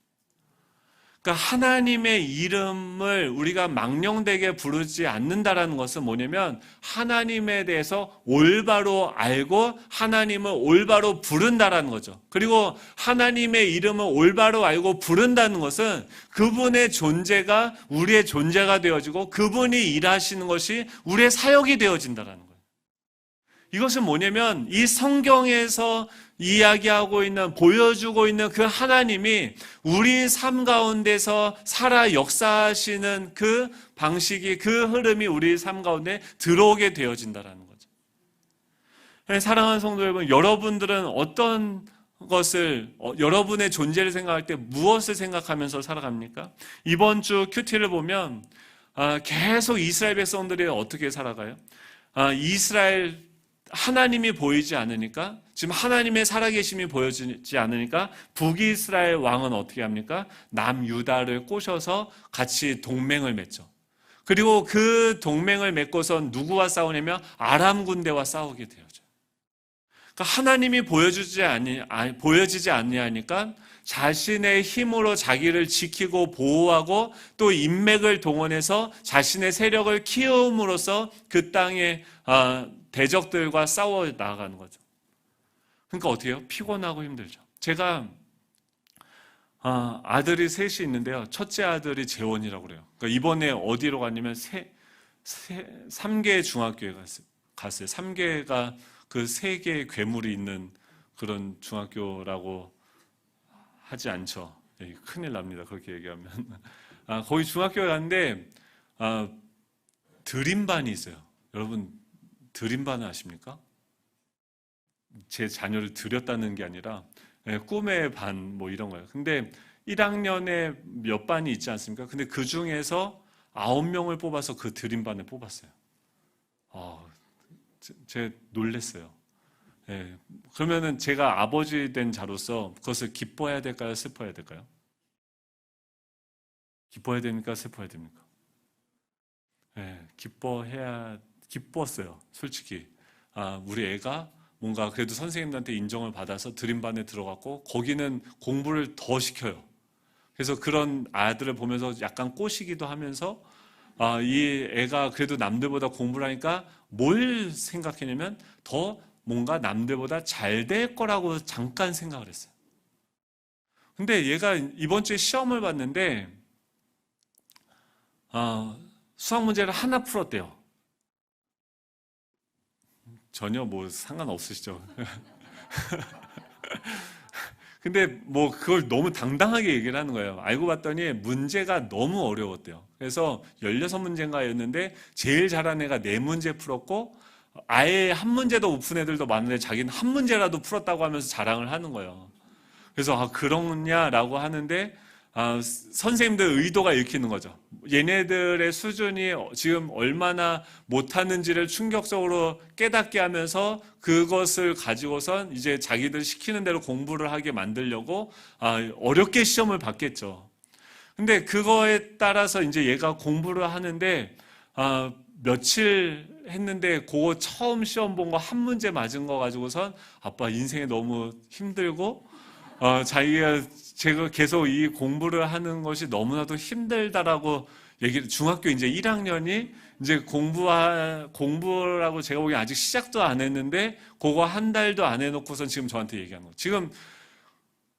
그러니까 하나님의 이름을 우리가 망령되게 부르지 않는다라는 것은 뭐냐면 하나님에 대해서 올바로 알고 하나님을 올바로 부른다라는 거죠. 그리고 하나님의 이름을 올바로 알고 부른다는 것은 그분의 존재가 우리의 존재가 되어지고 그분이 일하시는 것이 우리의 사역이 되어진다라는 거예요. 이것은 뭐냐면 이 성경에서 이야기하고 있는, 보여주고 있는 그 하나님이 우리 삶 가운데서 살아 역사하시는 그 방식이, 그 흐름이 우리 삶 가운데 들어오게 되어진다는 거죠. 사랑하는 성도 여러분, 여러분들은 어떤 것을, 여러분의 존재를 생각할 때 무엇을 생각하면서 살아갑니까? 이번 주 큐티를 보면 계속 이스라엘 백성들이 어떻게 살아가요? 이스라엘 하나님이 보이지 않으니까, 지금 하나님의 살아계심이 보여지지 않으니까 북이스라엘 왕은 어떻게 합니까? 남유다를 꼬셔서 같이 동맹을 맺죠. 그리고 그 동맹을 맺고선 누구와 싸우냐면 아람 군대와 싸우게 되어져. 그러니까 하나님이 보여지지 아니하니까 자신의 힘으로 자기를 지키고 보호하고 또 인맥을 동원해서 자신의 세력을 키움으로써 그 땅에 대적들과 싸워 나아가는 거죠. 그러니까 어떻게 해요? 피곤하고 힘들죠. 제가 아들이 셋이 있는데요. 첫째 아들이 재원이라고 그래요. 그러니까 이번에 어디로 갔냐면 3개 중학교에 갔어요. 3개가 그 3개의 괴물이 있는 그런 중학교라고 하지 않죠. 큰일 납니다. 그렇게 얘기하면. 거기 중학교에 갔는데 드림반이 있어요. 여러분 드림반을 아십니까? 제 자녀를 드렸다는 게 아니라 꿈의 반 뭐 이런 거예요. 근데 1학년에 몇 반이 있지 않습니까? 근데 그 중에서 9명을 뽑아서 그 드림반에 뽑았어요. 제가 놀랬어요. 그러면은 제가 아버지 된 자로서 그것을 기뻐해야 될까요? 슬퍼해야 될까요? 기뻐해야 됩니까? 슬퍼해야 됩니까? 기뻤어요. 솔직히. 우리 애가 뭔가 그래도 선생님들한테 인정을 받아서 드림반에 들어갔고 거기는 공부를 더 시켜요. 그래서 그런 아들을 보면서 약간 꼬시기도 하면서 이 애가 그래도 남들보다 공부를 하니까 뭘 생각했냐면 더 뭔가 남들보다 잘 될 거라고 잠깐 생각을 했어요. 근데 얘가 이번 주에 시험을 봤는데 수학 문제를 하나 풀었대요. 전혀 뭐 상관없으시죠. 근데 뭐 그걸 너무 당당하게 얘기를 하는 거예요. 알고 봤더니 문제가 너무 어려웠대요. 그래서 16문제인가였는데 제일 잘한 애가 4문제 풀었고 아예 한 문제도 못 푼 애들도 많은데 자기는 한 문제라도 풀었다고 하면서 자랑을 하는 거예요. 그래서 그러냐라고 하는데 선생님들 의도가 읽히는 거죠. 얘네들의 수준이 지금 얼마나 못하는지를 충격적으로 깨닫게 하면서 그것을 가지고선 이제 자기들 시키는 대로 공부를 하게 만들려고 어렵게 시험을 봤겠죠. 근데 그거에 따라서 이제 얘가 공부를 하는데 며칠 했는데 그거 처음 시험 본 거 한 문제 맞은 거 가지고선 아빠 인생이 너무 힘들고 제가 계속 이 공부를 하는 것이 너무나도 힘들다라고 얘기를, 중학교 이제 1학년이 이제 공부라고 제가 보기엔 아직 시작도 안 했는데, 그거 한 달도 안 해놓고선 지금 저한테 얘기하는 거예요. 지금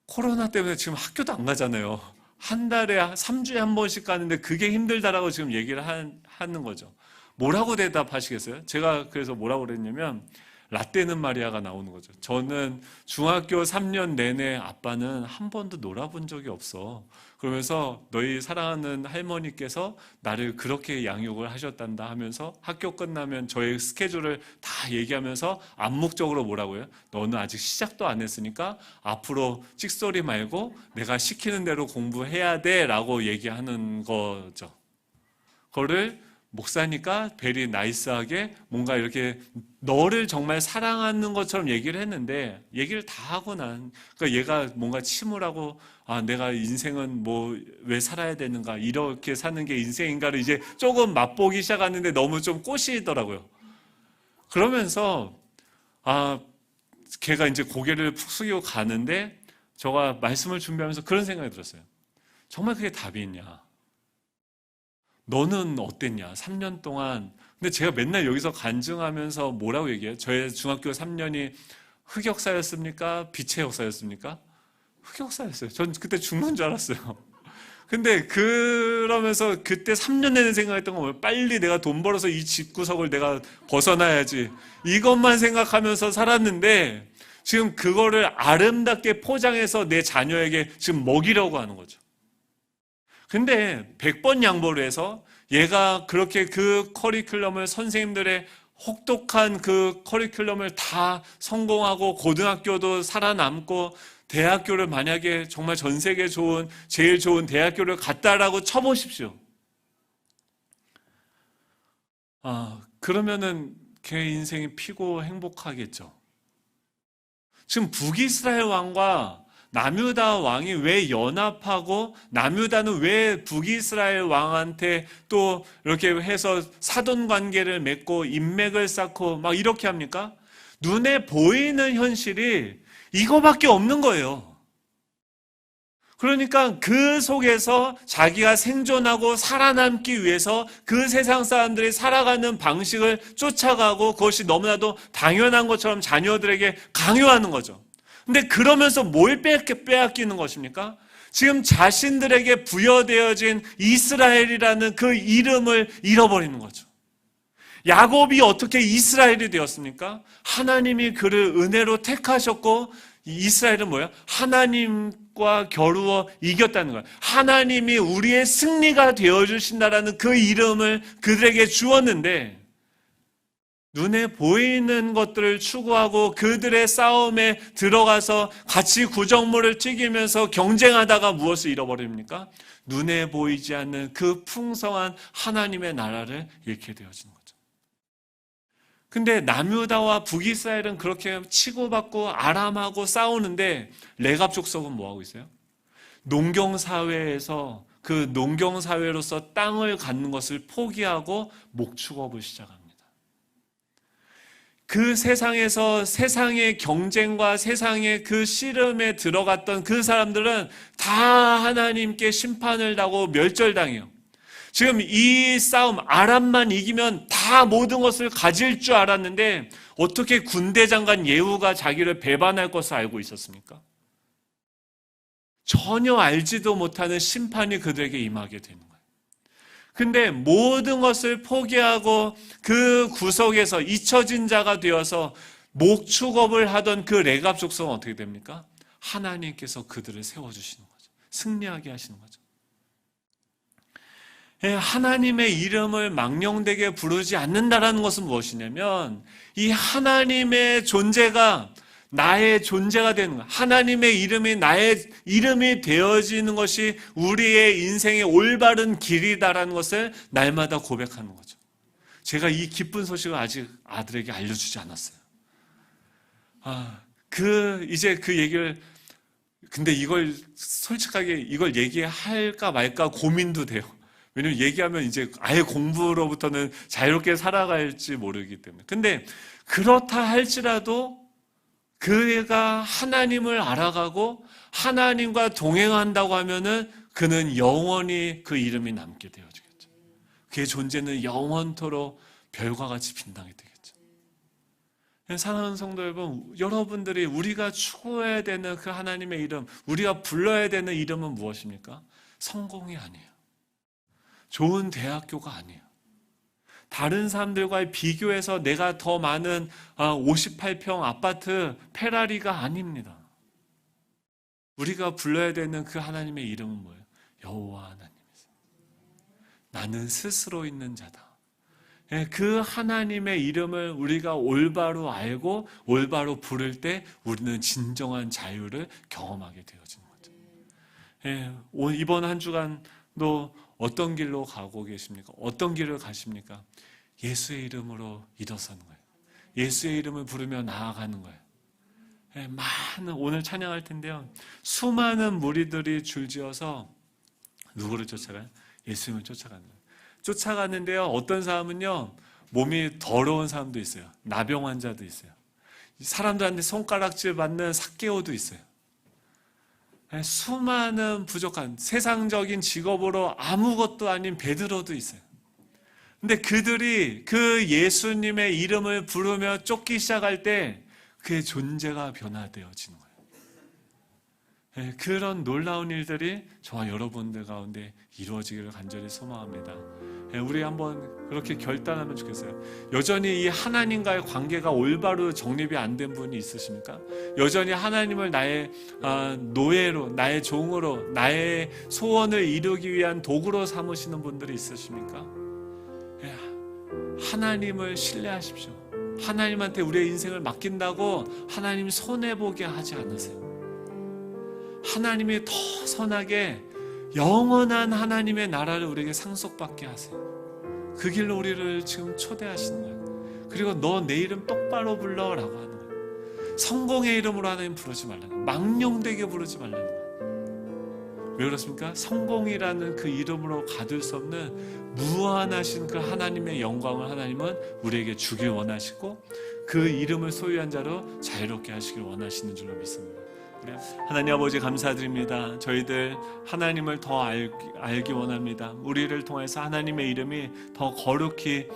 코로나 때문에 지금 학교도 안 가잖아요. 한 달에 3주에 한 번씩 가는데 그게 힘들다라고 지금 얘기를 하는 거죠. 뭐라고 대답하시겠어요? 제가 그래서 뭐라고 그랬냐면, 라떼는 마리아가 나오는 거죠. 저는 중학교 3년 내내 아빠는 한 번도 놀아본 적이 없어. 그러면서 너희 사랑하는 할머니께서 나를 그렇게 양육을 하셨단다 하면서 학교 끝나면 저의 스케줄을 다 얘기하면서 암묵적으로 뭐라고요? 너는 아직 시작도 안 했으니까 앞으로 찍소리 말고 내가 시키는 대로 공부해야 돼 라고 얘기하는 거죠. 그거를 목사니까 베리 나이스하게 뭔가 이렇게 너를 정말 사랑하는 것처럼 얘기를 했는데, 얘기를 다 하고 그러니까 얘가 뭔가 침울하고 내가 인생은 뭐 왜 살아야 되는가, 이렇게 사는 게 인생인가를 이제 조금 맛보기 시작하는데 너무 좀 꼬시더라고요. 그러면서 걔가 이제 고개를 푹 숙이고 가는데 제가 말씀을 준비하면서 그런 생각이 들었어요. 정말 그게 답이 있냐? 너는 어땠냐? 3년 동안. 근데 제가 맨날 여기서 간증하면서 뭐라고 얘기해요? 저의 중학교 3년이 흑역사였습니까? 빛의 역사였습니까? 흑역사였어요. 전 그때 죽는 줄 알았어요. 근데 그러면서 그때 3년 내내 생각했던 건 뭐예요? 빨리 내가 돈 벌어서 이 집구석을 내가 벗어나야지. 이것만 생각하면서 살았는데 지금 그거를 아름답게 포장해서 내 자녀에게 지금 먹이려고 하는 거죠. 근데 100번 양보를 해서 얘가 그렇게 그 커리큘럼을 선생님들의 혹독한 그 커리큘럼을 다 성공하고 고등학교도 살아남고 대학교를 만약에 정말 전 세계 좋은 제일 좋은 대학교를 갔다라고 쳐보십시오. 그러면은 걔 인생이 피고 행복하겠죠. 지금 북이스라엘 왕과 남유다 왕이 왜 연합하고 남유다는 왜 북이스라엘 왕한테 또 이렇게 해서 사돈 관계를 맺고 인맥을 쌓고 막 이렇게 합니까? 눈에 보이는 현실이 이거밖에 없는 거예요. 그러니까 그 속에서 자기가 생존하고 살아남기 위해서 그 세상 사람들이 살아가는 방식을 쫓아가고 그것이 너무나도 당연한 것처럼 자녀들에게 강요하는 거죠. 근데 그러면서 뭘 빼앗기는 것입니까? 지금 자신들에게 부여되어진 이스라엘이라는 그 이름을 잃어버리는 거죠. 야곱이 어떻게 이스라엘이 되었습니까? 하나님이 그를 은혜로 택하셨고 이스라엘은 뭐예요? 하나님과 겨루어 이겼다는 거예요. 하나님이 우리의 승리가 되어주신다라는 그 이름을 그들에게 주었는데 눈에 보이는 것들을 추구하고 그들의 싸움에 들어가서 같이 구정물을 튀기면서 경쟁하다가 무엇을 잃어버립니까? 눈에 보이지 않는 그 풍성한 하나님의 나라를 잃게 되어지는 거죠. 근데 남유다와 북이스라엘은 그렇게 치고받고 아람하고 싸우는데 레갑 족속은 뭐하고 있어요? 농경사회에서 그 농경사회로서 땅을 갖는 것을 포기하고 목축업을 시작합니다. 그 세상에서 세상의 경쟁과 세상의 그 씨름에 들어갔던 그 사람들은 다 하나님께 심판을 당하고 멸절당해요. 지금 이 싸움 아람만 이기면 다 모든 것을 가질 줄 알았는데 어떻게 군대 장관 예후가 자기를 배반할 것을 알고 있었습니까? 전혀 알지도 못하는 심판이 그들에게 임하게 되는 거예요. 근데 모든 것을 포기하고 그 구석에서 잊혀진 자가 되어서 목축업을 하던 그 레갑 족속은 어떻게 됩니까? 하나님께서 그들을 세워주시는 거죠. 승리하게 하시는 거죠. 하나님의 이름을 망령되게 부르지 않는다라는 것은 무엇이냐면 이 하나님의 존재가 나의 존재가 되는 거예요. 하나님의 이름이 나의 이름이 되어지는 것이 우리의 인생의 올바른 길이다라는 것을 날마다 고백하는 거죠. 제가 이 기쁜 소식을 아직 아들에게 알려주지 않았어요. 이제 그 얘기를 근데 이걸 솔직하게 이걸 얘기할까 말까 고민도 돼요. 왜냐면 얘기하면 이제 아예 공부로부터는 자유롭게 살아갈지 모르기 때문에. 근데 그렇다 할지라도 그가 하나님을 알아가고 하나님과 동행한다고 하면은 그는 영원히 그 이름이 남게 되어지겠죠. 그의 존재는 영원토록 별과 같이 빛나게 되겠죠. 사랑하는 성도 여러분, 여러분들이 우리가 추구해야 되는 그 하나님의 이름, 우리가 불러야 되는 이름은 무엇입니까? 성공이 아니에요. 좋은 대학교가 아니에요. 다른 사람들과의 비교해서 내가 더 많은 58평 아파트, 페라리가 아닙니다. 우리가 불러야 되는 그 하나님의 이름은 뭐예요? 여호와 하나님이세요. 나는 스스로 있는 자다. 그 하나님의 이름을 우리가 올바로 알고 올바로 부를 때 우리는 진정한 자유를 경험하게 되어지는 거죠. 이번 한 주간도 어떤 길로 가고 계십니까? 어떤 길을 가십니까? 예수의 이름으로 일어서는 거예요. 예수의 이름을 부르며 나아가는 거예요. 오늘 찬양할 텐데요. 수많은 무리들이 줄지어서 누구를 쫓아가요? 예수님을 쫓아가는 거예요. 쫓아가는데요. 어떤 사람은요. 몸이 더러운 사람도 있어요. 나병 환자도 있어요. 사람들한테 손가락질 받는 삭개오도 있어요. 수많은 부족한 세상적인 직업으로 아무것도 아닌 베드로도 있어요. 근데 그들이 그 예수님의 이름을 부르며 쫓기 시작할 때 그의 존재가 변화되어지는 거예요. 그런 놀라운 일들이 저와 여러분들 가운데 이루어지기를 간절히 소망합니다. 우리 한번 그렇게 결단하면 좋겠어요. 여전히 이 하나님과의 관계가 올바로 정립이 안 된 분이 있으십니까? 여전히 하나님을 나의 노예로, 나의 종으로, 나의 소원을 이루기 위한 도구로 삼으시는 분들이 있으십니까? 하나님을 신뢰하십시오. 하나님한테 우리의 인생을 맡긴다고 하나님 손해보게 하지 않으세요. 하나님이 더 선하게 영원한 하나님의 나라를 우리에게 상속받게 하세요. 그 길로 우리를 지금 초대하시는 거예요. 그리고 너 내 이름 똑바로 불러라고 하는 거예요. 성공의 이름으로 하나님 부르지 말라는 거예요. 망령되게 부르지 말라는 거예요. 왜 그렇습니까? 성공이라는 그 이름으로 가둘 수 없는 무한하신 그 하나님의 영광을 하나님은 우리에게 주길 원하시고 그 이름을 소유한 자로 자유롭게 하시길 원하시는 줄로 믿습니다. 하나님 아버지 감사드립니다. 저희들 하나님을 더 알기 원합니다. 우리를 통해서 하나님의 이름이 더 거룩히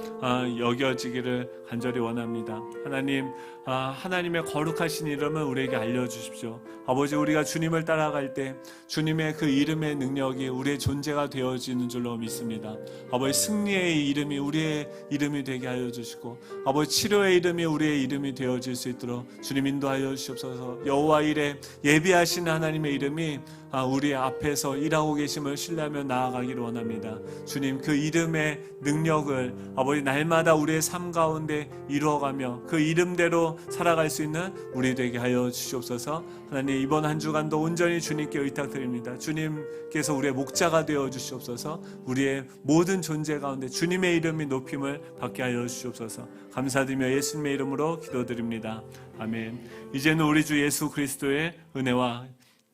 여겨지기를 간절히 원합니다. 하나님, 하나님의 거룩하신 이름을 우리에게 알려주십시오. 아버지, 우리가 주님을 따라갈 때 주님의 그 이름의 능력이 우리의 존재가 되어지는 줄로 믿습니다. 아버지, 승리의 이름이 우리의 이름이 되게 하여 주시고 아버지, 치료의 이름이 우리의 이름이 되어질 수 있도록 주님 인도하여 주시옵소서. 여호와 이레 예비하신 하나님의 이름이 우리 앞에서 일하고 계심을 신뢰하며 나아가기를 원합니다. 주님, 그 이름의 능력을 아버지 날마다 우리의 삶 가운데 이루어가며 그 이름대로 살아갈 수 있는 우리 되게 하여 주시옵소서. 하나님, 이번 한 주간도 온전히 주님께 의탁드립니다. 주님께서 우리의 목자가 되어 주시옵소서. 우리의 모든 존재 가운데 주님의 이름이 높임을 받게 하여 주시옵소서. 감사드리며 예수님의 이름으로 기도드립니다. 아멘. 이제는 우리 주 예수 그리스도의 은혜와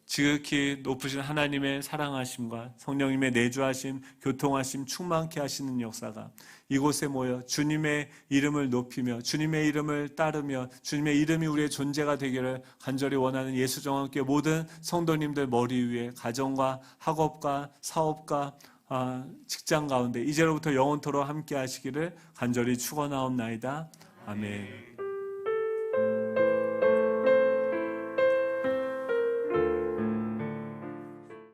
지극히 높으신 하나님의 사랑하심과 성령님의 내주하심, 교통하심, 충만케 하시는 역사가 이곳에 모여 주님의 이름을 높이며 주님의 이름을 따르며 주님의 이름이 우리의 존재가 되기를 간절히 원하는 예수정함께 모든 성도님들 머리 위에 가정과 학업과 사업과 직장 가운데 이제로부터 영원토록 함께 하시기를 간절히 축원하옵나이다. 아멘.